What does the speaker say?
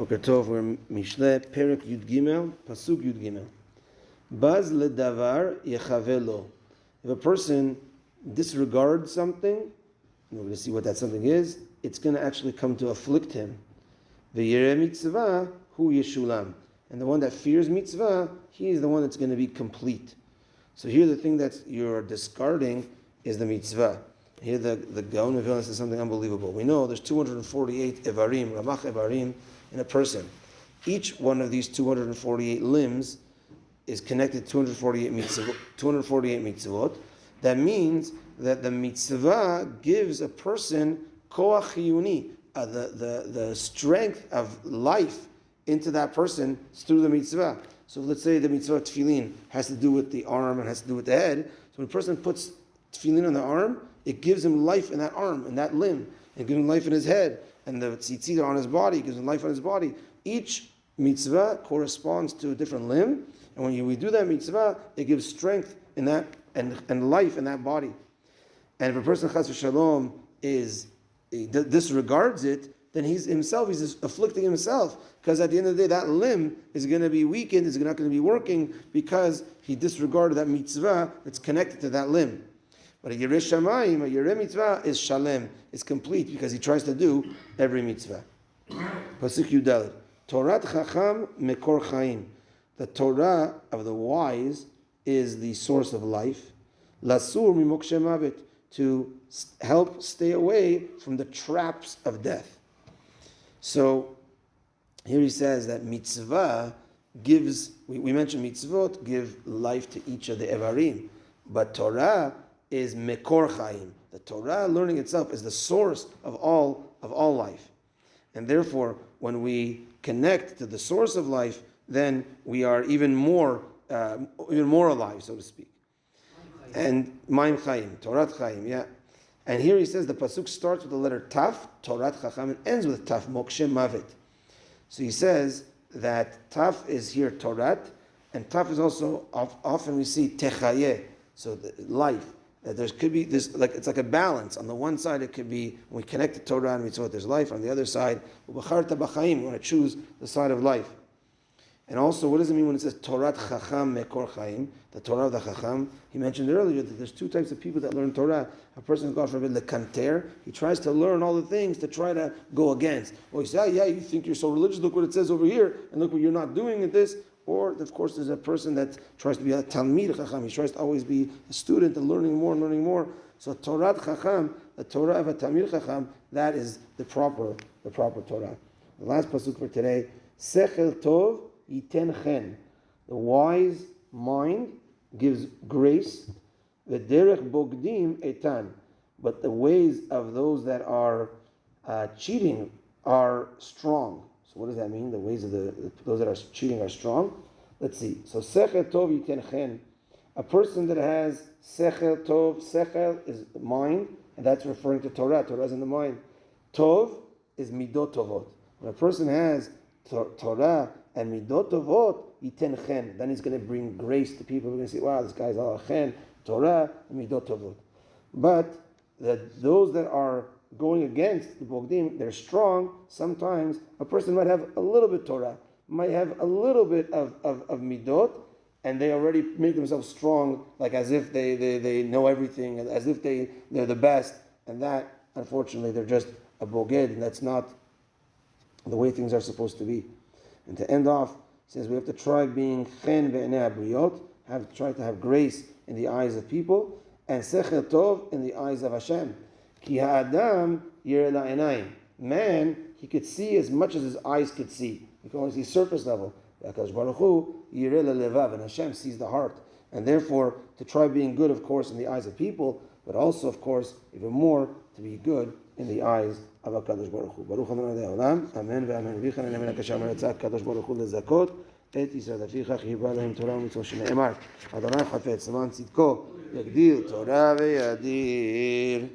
Boker Tov, we're Mishlei Perek Yud Gimel, Pasuk Yud Gimel. Baz ledavar yechavelo. If a person disregards something, and we're going to see what that something is, it's going to actually come to afflict him. V'yireh mitzvah hu yeshulam. And the one that fears mitzvah, he is the one that's going to be complete. So here the thing that you're discarding is the mitzvah. Here the Gaon of Vilna says something unbelievable. We know there's 248 evarim, ramach evarim, in a person. Each one of these 248 limbs is connected to 248 mitzvot. That means that the mitzvah gives a person koach chiyuni, the strength of life into that person through the mitzvah. So let's say the mitzvah tefillin has to do with the arm and has to do with the head. So when a person puts tefillin on the arm, it gives him life in that arm, in that limb. It gives him life in his head. And the tzitzit on his body gives him life on his body. Each mitzvah corresponds to a different limb. And when we do that mitzvah, it gives strength in that and life in that body. And if a person chas v'shalom disregards it, then he's afflicting himself, because at the end of the day, that limb is going to be weakened, is not going to be working, because he disregarded that mitzvah that's connected to that limb. But a yireh shamayim, a yireh mitzvah is shalem, is complete, because he tries to do every mitzvah. Pasuk Yudaled, Torat chacham mekor chaim. The Torah of the wise is the source of life. Lasur mimokshe mavet, to help stay away from the traps of death. So here he says that mitzvah gives, we mentioned mitzvot give life to each of the evarim, but Torah is mekor chaim. The Torah learning itself is the source of all life. And therefore, when we connect to the source of life, then we are even more alive, so to speak. And Maim Chaim, Torat Chaim, yeah. And here he says the pasuk starts with the letter Taf, Torat Chacham, and ends with Taf, Mokshe Mavet. So he says that Taf is here Torat, and Taf is also often we see Techayeh, so life. That there could be this, like it's like a balance. On the one side, it could be when we connect to Torah and Mitzvot, there's life. On the other side, Ubacharta B'chaim, we want to choose the side of life. And also, what does it mean when it says Torat Chacham Mekor Chaim, the Torah of the Chacham? He mentioned earlier that there's two types of people that learn Torah. A person is, God forbid, lekanter. He tries to learn all the things to try to go against. Or he says, yeah, you think you're so religious, look what it says over here, and look what you're not doing at this. Or, of course, there's a person that tries to be a Talmid Chacham. He tries to always be a student and learning more and learning more. So Torat Chacham, the Torah of a Talmid Chacham, that is the proper Torah. The last pasuk for today, Sechel Tov Yiten Chen. The wise mind gives grace. V'derech bogdim etan. But the ways of those that are cheating are strong. So what does that mean? The ways of those that are cheating are strong. Let's see. So sechel tov yiten chen. A person that has sechel tov, sechel is mind, and that's referring to Torah. Torah is in the mind. Tov is midot tovot. When a person has Torah and midot tovot, yiten chen, then he's going to bring grace to people. We're going to say, wow, this guy's all chen, Torah and midot tovot. But those that are going against the bogdim, they're strong. Sometimes a person might have a little bit Torah, might have a little bit of midot, and they already make themselves strong, like as if they know everything, as if they're the best. And that, unfortunately, they're just a boged, and that's not the way things are supposed to be. And to end off, he says we have to try being chen ve'enei abriot, try to have grace in the eyes of people, and sechel tov in the eyes of Hashem. Ki ha'adam yireh la'enayim. Man, he could see as much as his eyes could see. He can only see surface level. HaKadosh Baruch Hu yireh la'levav, and Hashem sees the heart. And therefore, to try being good, of course, in the eyes of people, but also, of course, even more, to be good in the eyes of HaKadosh Baruch Hu. Baruch Adonai Le'olam, Amen ve'amen. V'ichan enem HaKasham Retzah HaKadosh Baruch Hu lezakot את ישראל לפיכך חיבה להם תורה ומצוות שנאמר אדוני חפץ למען צדקו יגדיל תורה וידיר